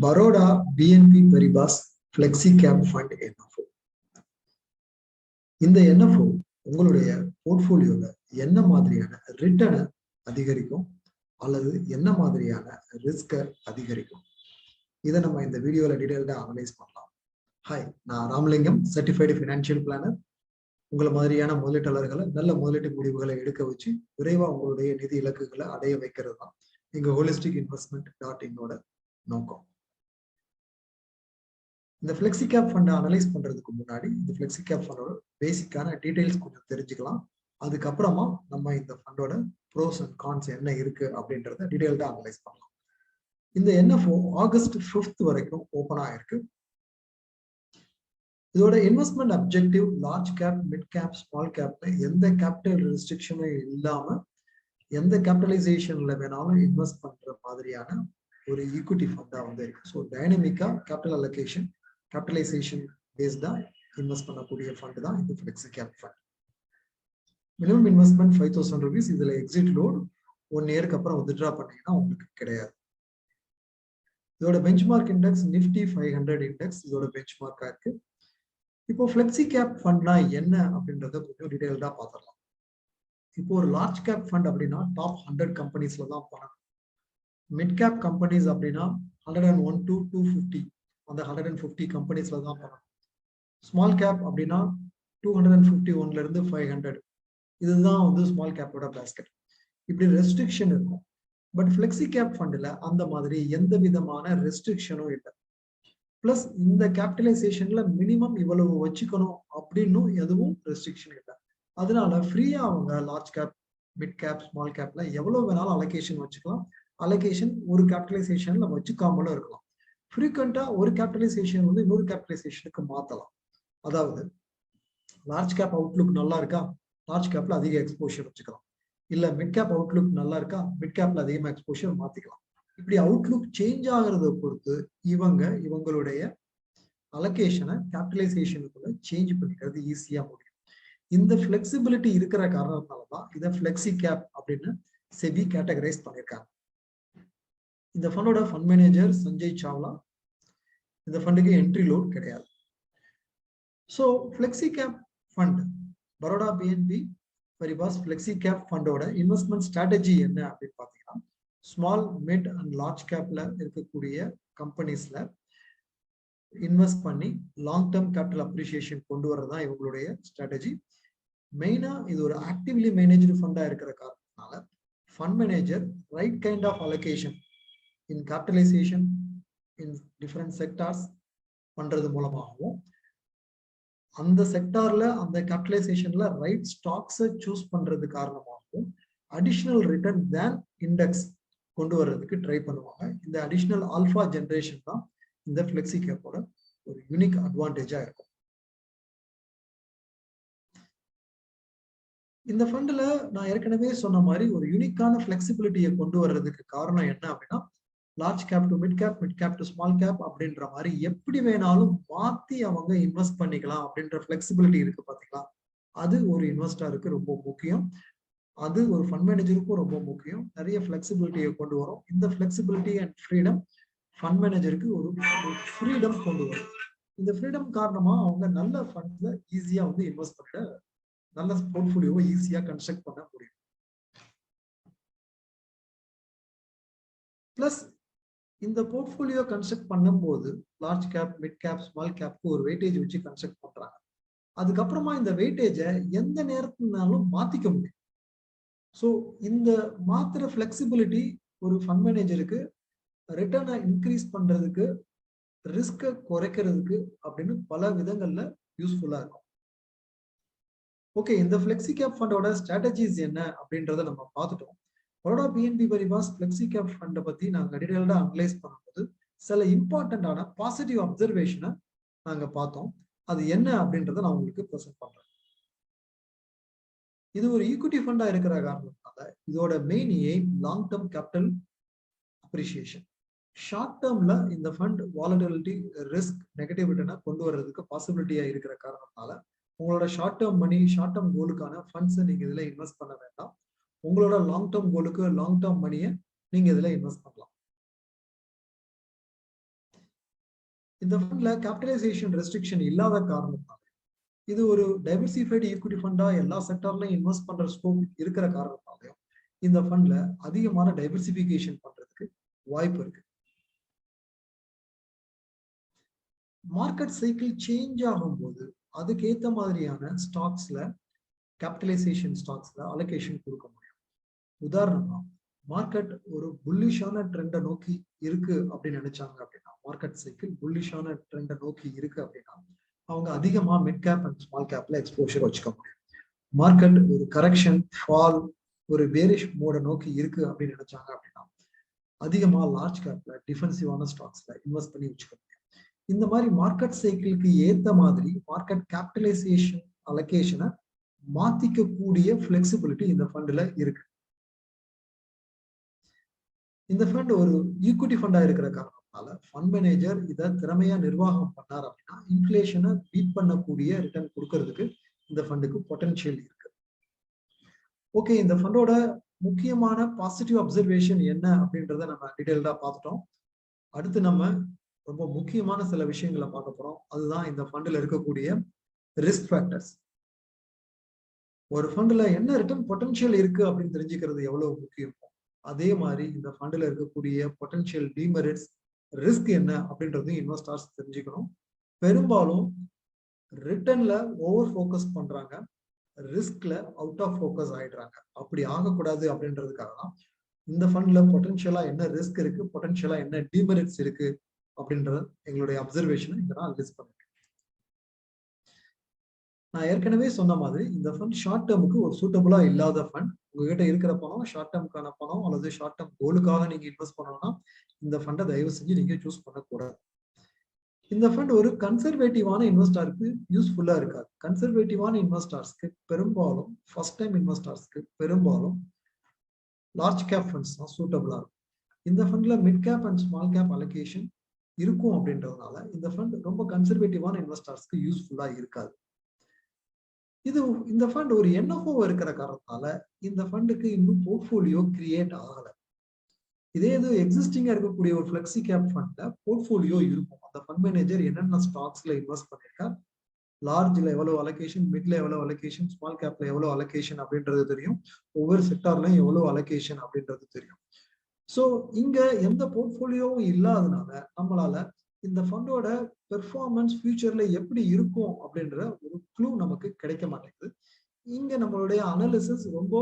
Baroda BNP Paribas Flexi Cap Fund NFO. இந்த NFO உங்களுடைய போர்ட்ஃபோலியோல என்ன மாதிரியான ரிட்டர்னை அதிகரிக்கும் அல்லது என்ன மாதிரியான ரிஸ்கை அதிகரிக்கும், இதை நம்ம இந்த வீடியோல டீடைல்டா அனலைஸ் பண்ணலாம். ஹாய், நான் ராமலிங்கம், சர்டிஃபைடு ஃபினான்ஷியல் பிளானர். உங்களை மாதிரியான முதலீட்டாளர்களை நல்ல முதலீட்டு முடிவுகளை எடுக்க வச்சு விரைவா உங்களுடைய நிதி இலக்குகளை அடைய வைக்கிறது தான் எங்க ஹோலிஸ்டிக் இன்வெஸ்ட்மெண்ட்.inோட நோக்கம். இந்த ஃபிளெக்சி கேப் ஃபண்டை அனலைஸ் பண்றதுக்கு முன்னாடி இந்த ஃபிளெக்சி கேப் ஃபண்டோட பேசிக்கான டீடைல்ஸ் கொஞ்சம் தெரிஞ்சுக்கலாம். அதுக்கப்புறமா நம்ம இந்த ஃபண்டோட ப்ரோஸ் அண்ட் கான்ஸ் என்ன இருக்கு அப்படின்றத டீடைல்டா அனலைஸ் பண்ணலாம். இந்த NFO ஆகஸ்ட் 5 வரைக்கும் ஓப்பன் ஆயிருக்கு. இதோட investment objective large cap, mid cap, small கேப்ல எந்த கேபிட்டல் ரெஸ்ட்ரிக்ஷனும் இல்லாம எந்த கேபிட்டலைசேஷன்ல வேணாலும் இன்வெஸ்ட் பண்ற மாதிரியான ஒரு ஈக்விட்டி ஃபண்டா வந்து இருக்கு. ஸோ டைனமிக்கா கேபிட்டல் அலோகேஷன், கேபிட்டலைசேஷன் பேஸ்டா இன்வெஸ்ட் பண்ணக்கூடிய ஃபண்ட் தான் இந்த flexi cap fund. Minimum investment 5,000 rupees. இதுல எக்ஸிட் லோட் 1 இயருக்கு அப்புறம் வித்ட்ரா பண்ணீங்கன்னா உங்களுக்கு கிடையாது. இதோட பெஞ்ச்மார்க் இண்டெக்ஸ் நிஃப்டி 500 இண்டெக்ஸ் இதோட பெஞ்ச்மார்க்கா இருக்கு. இப்போ ஃபிளெக்சி கேப் ஃபண்ட்னா என்ன அப்படின்றத கொஞ்சம் டீடைல்டா பார்த்துடலாம். இப்போ ஒரு லார்ஜ் கேப் ஃபண்ட் அப்படின்னா டாப் 100 கம்பெனிஸ்ல தான் பண்ணணும். மிட் கேப் கம்பெனிஸ் அப்படின்னா 101 to 250 அந்த 150 கம்பெனிஸ்ல தான் பண்ணணும். ஸ்மால் கேப் அப்படின்னா 251ல இருந்து 500, இதுதான் வந்து ஸ்மால் கேப்போட பேஸ்கெட். இப்படி ரெஸ்ட்ரிக்ஷன் இருக்கும். பட் ஃபிளெக்சி கேப் ஃபண்ட்ல அந்த மாதிரி எந்த விதமான ரெஸ்ட்ரிக்ஷனும் இல்லை. பிளஸ் இந்த கேபிட்டலைசேஷன்ல மினிமம் இவ்வளவு வச்சுக்கணும் அப்படின்னு எதுவும் ரெஸ்ட்ரிக்ஷன் இல்லை. அதனால ஃப்ரீயா அவங்க large cap, mid cap, small கேப்ல எவ்வளவு வேணாலும் அலோகேஷன் வச்சுக்கலாம். அலோகேஷன் ஒரு கேபிட்டலைசேஷன்ல வச்சுக்காமலும் இருக்கலாம். ஃப்ரீக்வெண்டா ஒரு கேபிட்டலைசேஷன் வந்து இன்னொரு கேபிட்டலைசேஷனுக்கு மாத்தலாம். அதாவது லார்ஜ் கேப் அவுட்லுக் நல்லா இருக்கா, லார்ஜ் கேப்ல அதிக எக்ஸ்போஷர் வச்சுக்கலாம். இல்ல மிட் கேப் அவுட்லுக் நல்லா இருக்கா, மிட் கேப்ல அதிகமா எக்ஸ்போஷர் மாத்திக்கலாம். இப்படி அவுட்லுக் சேஞ்ச் ஆகிறத பொறுத்து இவங்களுடைய அலோகேஷனை கேபிட்டலைசேஷனுக்குள்ள சேஞ்ச் பண்ணிக்கிறது ஈஸியா முடியும். இந்த ஃபிளெக்சிபிலிட்டி இருக்கிற காரணத்தாலதான் இதை ஃபிளெக்சி கேப் அப்படின்னு செபி கேட்டகரைஸ் பண்ணியிருக்காங்க. இந்த ஃபண்டோட ஃபண்ட் மேனேஜர் சஞ்சய் சாவ்லா. இந்த ஃபண்டுக்கு என்ட்ரி லோட் கிடையாது. So flexi cap fund, Baroda BNP Paribas flexi cap ஃபண்டோட இன்வெஸ்ட்மெண்ட் ஸ்ட்ராட்டஜி என்ன அப்படின்னு பார்த்தீங்கன்னா, ஸ்மால், மிட் அண்ட் லார்ஜ் கேப்ல இருக்கக்கூடிய கம்பெனிஸ்ல இன்வெஸ்ட் பண்ணி லாங் டேர்ம் கேபிட்டல் அப்ரிசியேஷன் கொண்டு வரதான் இவங்களுடைய ஸ்ட்ராட்டஜி. மெயினா இது ஒரு ஆக்டிவ்லி மேனேஜ்டு ஃபண்டா இருக்கிற காரணத்தினால fund manager right kind of allocation in capitalisation in different sectors பண்றது மூலமாகவும், அந்த செக்டார்ல அந்த கேபிட்டலைசேஷன்ல ரைட் ஸ்டாக்ஸை சூஸ் பண்றது காரணமாகவும் அடிஷனல் ரிட்டர்ன் தேன் இண்டெக்ஸ் கொண்டு வர்றதுக்கு ட்ரை பண்ணுவாங்க. இந்த அடிஷனல் ஆல்பா ஜெனரேஷன் தான் இந்த ஃபிளெக்சி கேப்போட ஒரு யூனிக் அட்வான்டேஜா இருக்கும். இந்த ஃபண்ட்ல நான் ஏற்கனவே சொன்ன மாதிரி ஒரு யூனிக்கான ஃபிளெக்சிபிலிட்டியை கொண்டு வர்றதுக்கு காரணம் என்ன அப்படின்னா, large cap to mid cap, mid gap to small cap அப்படின்ற மாதிரி எப்படி வேணாலும் மாத்தி அவங்க இன்வெஸ்ட் பண்ணிக்கலாம் அப்படின்ற ஃபிளெக்சிபிலிட்டி இருக்கு பாத்தீங்களா. அது ஒரு இன்வெஸ்டருக்கு ரொம்ப முக்கியம். அது ஒரு ஃபண்ட் மேனேஜருக்கும் ரொம்ப முக்கியம். நிறைய ஃபிளெக்சிபிலிட்டியை கொண்டு வரும். இந்த ஃபிளெக்சிபிலிட்டி அண்ட் ஃப்ரீடம் ஃபண்ட் மேனேஜருக்கு ஒரு ஃப்ரீடம் கொண்டு வரும். இந்த ஃப்ரீடம் காரணமா அவங்க நல்ல ஃபண்ட்ல ஈஸியா வந்து இன்வெஸ்ட் பண்ண, நல்ல போர்ட்ஃபோலியோவை ஈஸியா கன்ஸ்ட்ரக்ட் பண்ண முடியும். பிளஸ் இந்த போர்ட்ஃபோலியோ கன்ஸ்ட்ரக்ட் பண்ணும்போது large cap, mid cap, small கேப்க்கு ஒரு வெயிட்டேஜ் வச்சு கன்ஸ்ட்ரக்ட் பண்றாங்க. அதுக்கப்புறமா இந்த வெயிட்டேஜை எந்த நேரத்துனாலும் மாத்திக்க முடியும். ஸோ இந்த மாத்திர ஃபிளெக்சிபிலிட்டி ஒரு ஃபண்ட் மேனேஜருக்கு ரிட்டர்னை இன்க்ரீஸ் பண்றதுக்கு, ரிஸ்கை குறைக்கிறதுக்கு அப்படின்னு பல விதங்கள்ல யூஸ்ஃபுல்லா இருக்கும். ஓகே, இந்த ஃபிளெக்சி கேப் ஃபண்டோட ஸ்ட்ராட்டஜிஸ் என்ன அப்படின்றத நம்ம பார்த்துட்டோம். Baroda BNP Paribas flexi cap ஃபண்டை பத்தி நாங்கள் டீடைல்டா அனலைஸ் பண்ணும்போது சில இம்பார்ட்டன்டான பாசிட்டிவ் அப்சர்வேஷனை நாங்க பார்த்தோம். அது என்ன அப்படின்றத நான் உங்களுக்கு ப்ரெசென்ட் பண்றேன். இது ஒரு ஈக்விட்டி ஃபண்டா இருக்கிற காரணத்தால இதோட main aim long term capital appreciation. Short டேர்ம்ல இந்த ஃபண்ட் வாலட்டிலிட்டி, ரிஸ்க், நெகட்டிவ் ரிட்டர்னை கொண்டு வர்றதுக்கு பாசிபிலிட்டியா இருக்கிற காரணத்தால உங்களோட ஷார்ட் டேர்ம் மணி, ஷார்ட் டேர்ம் கோலுக்கான ஃபண்ட்ஸை நீங்க இதுல இன்வெஸ்ட் பண்ண வேண்டாம். உங்களோட லாங் டேர்ம் கோலுக்கு லாங் டேர்ம் மணியை நீங்க இதுல இன்வெஸ்ட் பண்ணலாம். இந்த ஃபண்ட்ல கேபிட்டலைசேஷன் ரெஸ்ட்ரிக்ஷன் இல்லாத காரணத்தால இது ஒரு டைவர்சிஃபைடு ஈக்விட்டி ஃபண்டா எல்லா செக்டார்லயும் இன்வெஸ்ட் பண்ற ஸ்கோப் இருக்கிற காரணத்தாலையும் இந்த ஃபண்ட்ல அதிகமான டைவர்சிபிகேஷன் பண்றதுக்கு வாய்ப்பு இருக்கு. மார்க்கெட் சைக்கிள் சேஞ்ச் ஆகும்போது அதுக்கேற்ற மாதிரியான ஸ்டாக்ஸ்ல கேபிட்டலைசேஷன் ஸ்டாக்ஸ்ல அலோகேஷன் கொடுக்க முடியும். உதாரணமா மார்க்கெட் ஒரு புல்லிஷான ட்ரெண்டை நோக்கி இருக்கு அப்படின்னு நினைச்சாங்க அப்படின்னா, மார்க்கெட் சைக்கிள் புல்லிஷான ட்ரெண்டை நோக்கி இருக்கு அப்படின்னா அவங்க அதிகமா மிட் கேப் அண்ட் ஸ்மால் கேப்ல எக்ஸ்போஷர் வச்சுக்க முடியும். மார்க்கெட் ஒரு கரெக்ஷன் ஃபால் ஒரு பேரிஷ் மோட நோக்கி இருக்கு அப்படின்னு நினைச்சாங்க அப்படின்னா அதிகமா லார்ஜ் கேப்ல டிஃபென்சிவான ஸ்டாக்ஸ்ல இன்வெஸ்ட் பண்ணி வச்சுக்க முடியும். இந்த மாதிரி மார்க்கெட் சைக்கிளுக்கு ஏத்த மாதிரி மார்க்கெட் கேபிட்டலைசேஷன் அலோகேஷனை மாத்திக்க கூடிய பிளெக்சிபிலிட்டி இந்த ஃபண்ட்ல இருக்கு. இந்த ஃபண்ட் ஒரு ஈக்விட்டி ஃபண்டா இருக்கிற காரணத்தால ஃபண்ட் மேனேஜர் இதை திறமையா நிர்வாகம் பண்ணார் அப்படின்னா இன்ஃபிளேஷனை பீட் பண்ணக்கூடிய ரிட்டர்ன் கொடுக்கறதுக்கு இந்த ஃபண்டுக்கு பொட்டன்ஷியல் இருக்கு. ஓகே, இந்த ஃபண்டோட முக்கியமான பாசிட்டிவ் அப்சர்வேஷன் என்ன அப்படின்றத நம்ம டீடைல்டா பார்த்துட்டோம். அடுத்து நம்ம ரொம்ப முக்கியமான சில விஷயங்களை பார்க்க போறோம். அதுதான் இந்த ஃபண்ட்ல இருக்கக்கூடிய ரிஸ்க் ஃபேக்டர்ஸ். ஒரு ஃபண்ட்ல என்ன ரிட்டர்ன் பொட்டன்ஷியல் இருக்கு அப்படின்னு தெரிஞ்சுக்கிறது எவ்வளவு முக்கியம், அதே மாதிரி இந்த ஃபண்ட்ல இருக்கக்கூடிய பொட்டன்ஷியல் டிமெரிட்ஸ் ரிஸ்க் என்ன அப்படின்றதையும் இன்வெஸ்டர்ஸ் தெரிஞ்சுக்கணும். பெரும்பாலும் ரிட்டர்ன்ல ஓவர் ஃபோக்கஸ் பண்றாங்க, ரிஸ்க்ல அவுட் ஆஃப் ஃபோக்கஸ் ஆயிடுறாங்க. அப்படி ஆகக்கூடாது அப்படின்றதுக்காக தான் இந்த ஃபண்ட்ல பொட்டன்ஷியலா என்ன ரிஸ்க் இருக்கு, பொட்டன்ஷியலா என்ன டிமெரிட்ஸ் இருக்கு அப்படின்றது எங்களுடைய அப்சர்வேஷனை இங்க நான் லிஸ்ட் பண்ணிருக்கேன். நான் ஏற்கனவே சொன்ன மாதிரி இந்த ஃபண்ட் ஷார்ட் டேர்முக்கு ஒரு சூட்டபிளா இல்லாத ஃபண்ட். உங்ககிட்ட இருக்கிற பணம் ஷார்ட் டேர்முக்கான பணம் அல்லது ஷார்ட் டேர்ம் கோலுக்காக நீங்க இன்வெஸ்ட் பண்ணணும்னா இந்த ஃபண்டை தயவு செஞ்சு நீங்க சூஸ் பண்ணக்கூடாது. இந்த ஃபண்ட் ஒரு கன்சர்வேட்டிவான இன்வெஸ்டருக்கு யூஸ்ஃபுல்லா இருக்காது. கன்சர்வேட்டிவான இன்வெஸ்டர்ஸ்க்கு பெரும்பாலும் ஃபர்ஸ்ட் டைம் இன்வெஸ்டர்ஸ்க்கு பெரும்பாலும் லார்ஜ் கேப் ஃபண்ட்ஸ் தான் சூட்டபிளா இருக்கும். இந்த ஃபண்ட்ல mid cap and small cap allocation இருக்கும் அப்படின்றதுனால இந்த ஃபண்ட் ரொம்ப கன்சர்வேட்டிவான இன்வெஸ்டர்ஸ்க்கு யூஸ்ஃபுல்லா இருக்காது. இந்த ஃபண்ட் ஒரு NFO இருக்கிற காரணத்தால இந்த ஃபண்டுக்கு இன்னும் போர்ட்ஃபோலியோ கிரியேட் ஆகல. இதே இது எக்ஸிஸ்டிங்கா இருக்கக்கூடிய ஒரு ஃபிளெக்சி கேப் ஃபண்ட்ல போர்ட்ஃபோலியோ இருக்கும். அந்த ஃபண்ட் மேனேஜர் என்னென்ன ஸ்டாக்ஸ்ல இன்வெஸ்ட் பண்ணிருக்கா, லார்ஜ்ல எவ்வளவு அலோகேஷன், மிட்ல எவ்வளவு அலோகேஷன், ஸ்மால் கேப்ல எவ்வளவு அலோகேஷன் அப்படின்றது தெரியும். ஒவ்வொரு செக்டார்லயும் எவ்வளவு அலோகேஷன் அப்படின்றது தெரியும். ஸோ இங்க எந்த போர்ட்ஃபோலியோவும் இல்லாதனால நம்மளால இந்த ஃபண்டோட பெர்ஃபார்மன்ஸ் ஃபியூச்சர்ல எப்படி இருக்கும் அப்படின்ற ஒரு க்ளூ நமக்கு கிடைக்க மாட்டேங்குது. இங்க நம்மளுடைய அனாலிசிஸ் ரொம்ப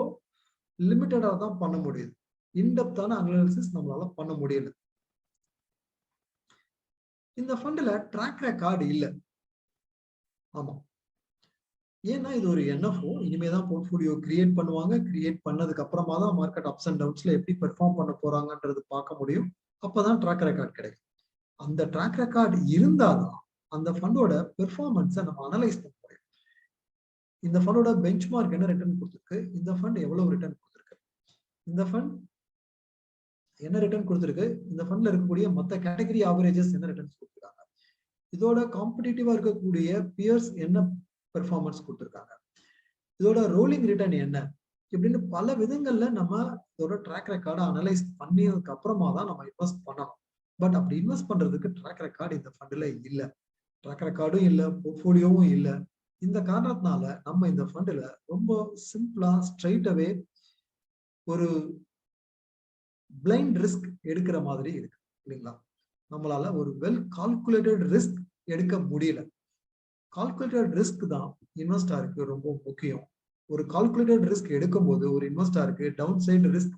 லிமிட்டடா தான் பண்ண முடியுது. இன்டெப்தான அனாலிசிஸ் நம்மளால பண்ண முடியல. இந்த ஃபண்ட்ல ட்ராக் ரெக்கார்டு இல்ல. ஆமா, ஏன்னா இது ஒரு NFO. இனிமேதான் போர்ட்ஃபோலியோ கிரியேட் பண்ணுவாங்க. கிரியேட் பண்ணதுக்கு அப்புறமா தான் மார்க்கெட் அப்ஸ் அண்ட் டவுன்ஸ்ல எப்படி பெர்ஃபார்ம் பண்ண போறாங்கன்றது பார்க்க முடியும். அப்பதான் ட்ராக் ரெக்கார்டு கிடைக்கும். அந்த ட்ராக் ரெக்கார்டு இருந்தாதான் அந்த ஃபண்டோட பெர்ஃபார்மன்ஸை நம்ம அனலைஸ் பண்ண முடியும். இந்த ஃபண்டோட பெஞ்ச் மார்க் என்ன ரிட்டர்ன் கொடுத்துருக்கு, இந்த ஃபண்ட் எவ்வளவு ரிட்டர்ன் கொடுத்துருக்கு, இந்த ஃபண்ட் என்ன ரிட்டர்ன் கொடுத்துருக்கு, இந்த ஃபண்ட்ல இருக்கக்கூடிய மற்ற கேட்டகரி ஆவரேஜஸ் என்ன ரிட்டர்ன்ஸ் கொடுத்துருக்காங்க, இதோட காம்படிட்டிவா இருக்கக்கூடிய பியர்ஸ் என்ன பெர்ஃபார்மன்ஸ் கொடுத்துருக்காங்க, இதோட ரோலிங் ரிட்டர்ன் என்ன, இப்படின்னு பல விதங்கள்ல நம்ம இதோட ட்ராக் ரெக்கார்டை அனலைஸ் பண்ணியதுக்கு அப்புறமா தான் நம்ம இன்வெஸ்ட் பண்ணணும். பட் அப்படி இன்வெஸ்ட் பண்றதுக்கு ட்ராக் ரெக்கார்டு இந்த ஃபண்ட்ல இல்ல. ட்ராக் ரெக்கார்டும் இல்ல, போர்ட்ஃபோலியோவும் இல்ல. இந்த காரணத்தினால நம்ம இந்த ஃபண்ட்ல ரொம்ப சிம்பிளா ஸ்ட்ரைட்டாவே ஒரு பிளைண்ட் ரிஸ்க் எடுக்கிற மாதிரி இருக்கு இல்லைங்களா. நம்மளால ஒரு வெல் கால்குலேட்டட் ரிஸ்க் எடுக்க முடியல. கால்குலேட்டட் ரிஸ்க் தான் இன்வெஸ்டருக்கு ரொம்ப முக்கியம். ஒரு கால்குலேட்டட் ரிஸ்க் எடுக்கும் போது ஒரு இன்வெஸ்டருக்கு டவுன் சைடு ரிஸ்க்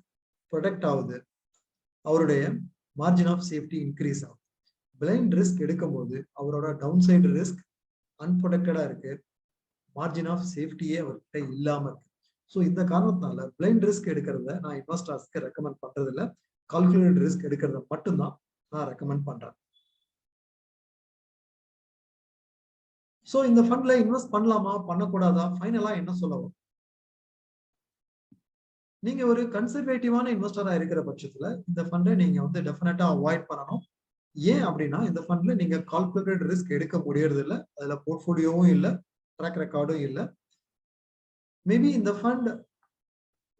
ப்ரொடெக்ட் ஆகுது, அவருடைய மார்ஜின் ஆஃப் சேஃப்டி இன்க்ரீஸ் ஆகும். பிளைண்ட் ரிஸ்க் எடுக்கும் போது அவரோட டவுன் சைடு ரிஸ்க் அன்ப்ரொடெக்டடா இருக்கு, மார்ஜின் ஆஃப் சேஃப்டியே அவர்கிட்ட இல்லாம இருக்கு. ஸோ இந்த காரணத்தினால பிளைண்ட் ரிஸ்க் எடுக்கிறத நான் இன்வெஸ்டர்ஸ்க்கு ரெக்கமெண்ட் பண்றது இல்லை. கால்குலேட்டட் ரிஸ்க் எடுக்கிறத மட்டும்தான் நான் ரெக்கமெண்ட் பண்றேன். ஸோ இந்த ஃபண்ட்ல இன்வெஸ்ட் பண்ணலாமா பண்ணக்கூடாதா, ஃபைனலா என்ன சொல்லவும், நீங்க ஒரு கன்சர்வேட்டிவான இன்வெஸ்டரா இருக்கிற பட்சத்துல இந்த ஃபண்டை நீங்க வந்து டெஃபினட்டா அவாய்ட் பண்ணணும். ஏன் அப்படின்னா இந்த ஃபண்ட்ல நீங்க கால்குலேட்டட் ரிஸ்க் எடுக்க முடியறது இல்லை, அதுல போர்ட்ஃபோலியோவும் இல்லை, ட்ராக் ரெக்கார்டும் இல்லை. மேபி இந்த ஃபண்ட்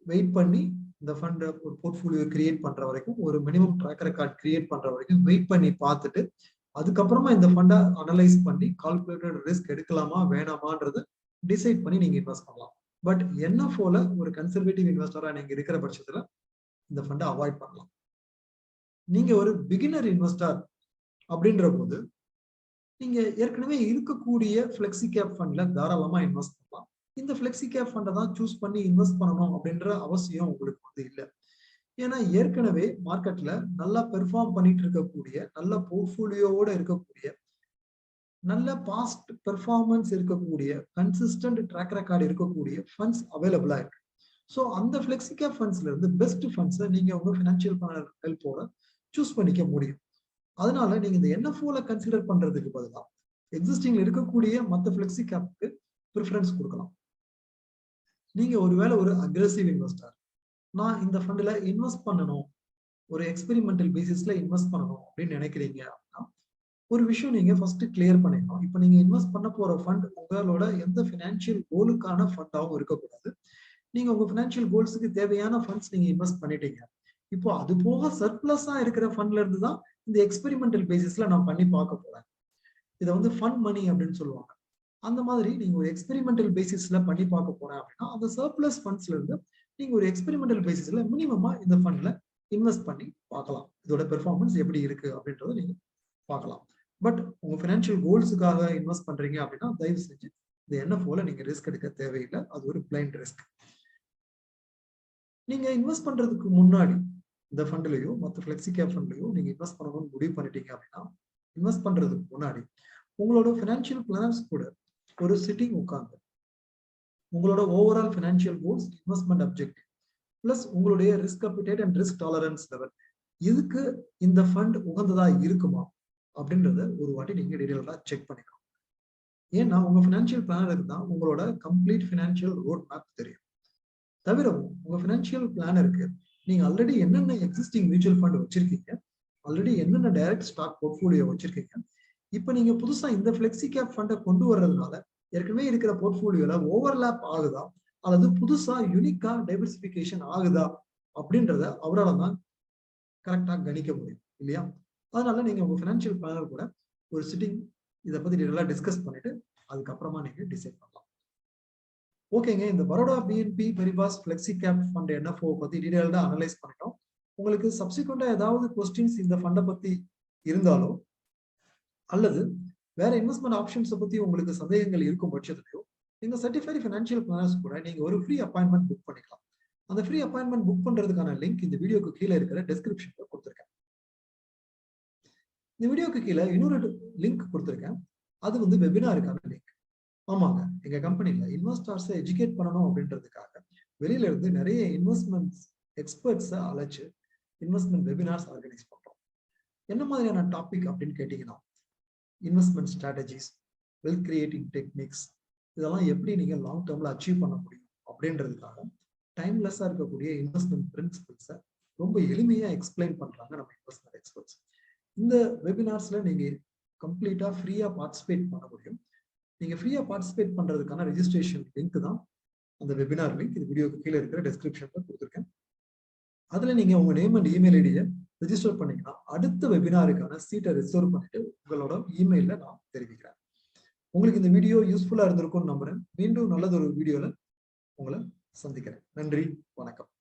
வெயிட் பண்ணி இந்த ஃபண்ட் ஒரு போர்ட்ஃபோலியோ கிரியேட் பண்ற வரைக்கும், ஒரு மினிமம் ட்ராக் ரெக்கார்ட் கிரியேட் பண்ற வரைக்கும் வெயிட் பண்ணி பார்த்துட்டு அதுக்கப்புறமா இந்த ஃபண்டை அனலைஸ் பண்ணி கால்குலேட்டட் ரிஸ்க் எடுக்கலாமா வேணாமான்றது டிசைட் பண்ணி நீங்க இன்வெஸ்ட் பண்ணலாம். பட் NFOல ஒரு கன்சர்வேட்டிவ் இன்வெஸ்டரா நீங்க இருக்கிற பட்சத்துல இந்த ஃபண்டை அவாய்ட் பண்ணலாம். நீங்க ஒரு பிகினர் இன்வெஸ்டர் அப்படின்ற போது நீங்க ஏற்கனவே இருக்கக்கூடிய ஃபிளெக்சி கேப் ஃபண்ட்ல தாராளமா இன்வெஸ்ட் பண்ணலாம். இந்த ஃபிளெக்சி கேப் ஃபண்டை தான் சூஸ் பண்ணி இன்வெஸ்ட் பண்ணணும் அப்படின்ற அவசியம் உங்களுக்கு இல்லை. ஏன்னா ஏற்கனவே மார்க்கெட்ல நல்லா பெர்ஃபார்ம் பண்ணிட்டு இருக்கக்கூடிய, நல்ல போர்ட்ஃபோலியோவோட இருக்கக்கூடிய, நல்ல பாஸ்ட் பெர்ஃபார்மன்ஸ் இருக்கக்கூடிய, கன்சிஸ்டன்ட் ட்ராக் ரெக்கார்டு இருக்கக்கூடிய ஃபண்ட்ஸ் அவைலபிளா இருக்கு. ஸோ அந்த ஃபிளெக்சி கேப் ஃபண்ட்ஸ்ல இருந்து பெஸ்ட் ஃபண்ட்ஸை நீங்க உங்க ஃபினான்ஷியல் பிளானர் ஹெல்ப்போட சூஸ் பண்ணிக்க முடியும். அதனால நீங்க இந்த NFOல கன்சிடர் பண்றதுக்கு பதிலாக எக்ஸிஸ்டிங்ல இருக்கக்கூடிய மற்ற ஃபிளெக்சி கேப்க்கு ப்ரிஃபரன்ஸ் கொடுக்கலாம். நீங்க ஒருவேளை ஒரு அக்ரெசிவ் இன்வெஸ்டர், நான் இந்த ஃபண்ட்ல இன்வெஸ்ட் பண்ணணும், ஒரு எக்ஸ்பெரிமெண்டல் பேசிஸ்ல இன்வெஸ்ட் பண்ணணும் அப்படின்னு நினைக்கிறீங்க அப்படின்னா ஒரு விஷயம் நீங்க ஃபர்ஸ்ட் கிளியர் பண்ணிக்கணும். இப்போ நீங்க இன்வெஸ்ட் பண்ண போற ஃபண்ட் உங்களோட எந்த ஃபினான்ஷியல் கோலுக்கான ஃபண்டாகவும் இருக்கக்கூடாது. நீங்க உங்க ஃபினான்ஷியல் கோல்ஸுக்கு தேவையான ஃபண்ட்ஸ் நீங்க இன்வெஸ்ட் பண்ணிட்டீங்க. இப்போ அது போக சர்ப்ளஸா இருக்கிற ஃபண்ட்ல இருந்து தான் இந்த எக்ஸ்பெரிமெண்டல் பேசிஸ்ல நான் பண்ணி பார்க்க போறேன். இதை வந்து ஃபண்ட் மணி அப்படின்னு சொல்லுவாங்க. அந்த மாதிரி நீங்க ஒரு எக்ஸ்பெரிமெண்டல் பேசிஸ்ல பண்ணி பார்க்க போறேன் அப்படின்னா அந்த சர்ப்ளஸ் ஃபண்ட்ஸ்ல இருந்து நீங்க ஒரு எக்ஸ்பெரிமெண்டல் பேசிஸ்ல மினிமமா இந்த ஃபண்ட்ல இன்வெஸ்ட் பண்ணி பார்க்கலாம். இதோட பெர்ஃபார்மன்ஸ் எப்படி இருக்கு அப்படின்றத நீங்க பார்க்கலாம். பட் உங்க ஃபினான்ஷியல் கோல்ஸுக்காக இன்வெஸ்ட் பண்றீங்க அப்படின்னா தயவு செஞ்சு இந்த NFOல நீங்க ரிஸ்க் எடுக்க தேவையில்லை. அது ஒரு பிளைண்ட் ரிஸ்க். நீங்க இன்வெஸ்ட் பண்றதுக்கு முன்னாடி இந்த ஃபண்ட்லயோ மற்ற ஃபிளெக்சி கேப் ஃபண்ட்லயோ நீங்க இன்வெஸ்ட் பண்ணணும்னு முடிவு பண்ணிட்டீங்க அப்படின்னா இன்வெஸ்ட் பண்றதுக்கு முன்னாடி உங்களோட ஃபினான்ஷியல் பிளான்ஸ் கூட ஒரு சிட்டிங் உட்கார்ந்து உங்களோட overall financial goals, investment objective plus உங்களுடைய risk appetite and risk tolerance level, இதுக்கு இந்த ஃபண்ட் உகந்ததா இருக்குமா அப்படின்றத ஒரு வாட்டி நீங்க டீடைலா செக் பண்ணிக்கணும். ஏன்னா உங்க ஃபினான்ஷியல் பிளானருக்கு தான் உங்களோட கம்ப்ளீட் ஃபினான்ஷியல் ரோட் மேப் தெரியும். தவிரவும் உங்க ஃபினான்ஷியல் பிளானருக்கு நீங்க ஆல்ரெடி என்னென்ன எக்ஸிஸ்டிங் மியூச்சுவல் ஃபண்ட் வச்சிருக்கீங்க, ஆல்ரெடி என்னென்ன டைரக்ட் ஸ்டாக் போர்ட்ஃபோலியோ வச்சிருக்கீங்க, இப்போ நீங்க புதுசா இந்த ஃபிளெக்சி கேப் ஃபண்டை கொண்டு வர்றதுனால ஏற்கனவே இருக்கிற போர்ட்ஃபோலியோல ஓவர்லாப் ஆகுதா அல்லது புதுசா யூனிக்கா டைவர்சிபிகேஷன் ஆகுதா அப்படின்றத அவரால் தான் கரெக்டா கணிக்க முடியும் இல்லையா? அதனால நீங்க உங்க ஃபினான்ஷியல் பிளானர் கூட ஒரு சிட்டிங் இதை பத்தி டீடைலா டிஸ்கஸ் பண்ணிட்டு அதுக்கப்புறமா நீங்க டிசைட் பண்ணலாம். ஓகேங்க, இந்த Baroda BNP Paribas flexi cap fund NFO பத்தி டீடைல்டா அனலைஸ் பண்ணிட்டோம். உங்களுக்கு சப்சிக்வெண்டா ஏதாவது கொஸ்டின்ஸ் இந்த ஃபண்டை பத்தி இருந்தாலோ அல்லது வேற இன்வெஸ்ட்மெண்ட் ஆப்ஷன்ஸை பத்தி உங்களுக்கு சந்தேகங்கள் இருக்கும் பட்சத்திலையோ நீங்க சர்டிஃபைட் ஃபினான்ஷியல் பிளானர்ஸ் கூட நீங்க ஒரு ஃப்ரீ அப்பாயின்மெண்ட் புக் பண்ணிக்கலாம். அந்த ஃப்ரீ அப்பாயின்மெண்ட் புக் பண்றதுக்கான லிங்க் இந்த வீடியோக்கு கீழே இருக்கிற டிஸ்கிரிப்ஷன்ல கொடுத்துருக்கேன். இந்த வீடியோக்கு கீழே இன்னொரு லிங்க் கொடுத்துருக்கேன். அது வந்து வெபினாருக்கான லிங்க். ஆமாங்க, எங்க கம்பெனில இன்வெஸ்டர்ஸை எஜுகேட் பண்ணணும் அப்படின்றதுக்காக வெளியில இருந்து நிறைய இன்வெஸ்ட்மெண்ட்ஸ் எக்ஸ்பர்ட்ஸை அழைச்சு இன்வெஸ்ட்மெண்ட் வெபினார்ஸ் ஆர்கனைஸ் பண்றோம். என்ன மாதிரியான டாபிக் அப்படின்னு கேட்டீங்கன்னா investment strategies, wealth creating techniques, இதெல்லாம் எப்படி நீங்க லாங் டேர்ம்ல அச்சீவ் பண்ண முடியும் அப்படின்றதுக்காக டைம்லெஸ்ஸா இருக்கக்கூடிய இன்வெஸ்ட்மெண்ட் பிரின்சிபிள்ஸை ரொம்ப எளிமையா எக்ஸ்பிளைன் பண்றாங்க நம்ம இன்வெஸ்ட்மெண்ட் எக்ஸ்பர்ட்ஸ். இந்த வெபினார்ஸ்ல நீங்க கம்ப்ளீட்டா ஃப்ரீயா பார்ட்டிசிபேட் பண்ண முடியும். நீங்க ஃப்ரீயா பார்ட்டிசிபேட் பண்றதுக்கான ரெஜிஸ்ட்ரேஷன் லிங்க் தான் அந்த வெபினார் லிங்க். இது வீடியோக்கு கீழே இருக்கிற டிஸ்கிரிப்ஷன்ல கொடுத்துருக்கேன். அதுல நீங்க உங்க நேம் அண்ட் இமெயில் ஐடியை ரெஜிஸ்டர் பண்ணீங்கன்னா அடுத்த வெபினாருக்கான சீட்டை ரிசர்வ் பண்ணிட்டு உங்களோட இமெயில நான் தெரிவிக்கிறேன். உங்களுக்கு இந்த வீடியோ யூஸ்ஃபுல்லா இருந்திருக்கும்னு நம்புறேன். மீண்டும் நல்லது ஒரு வீடியோல உங்களை சந்திக்கிறேன். நன்றி, வணக்கம்.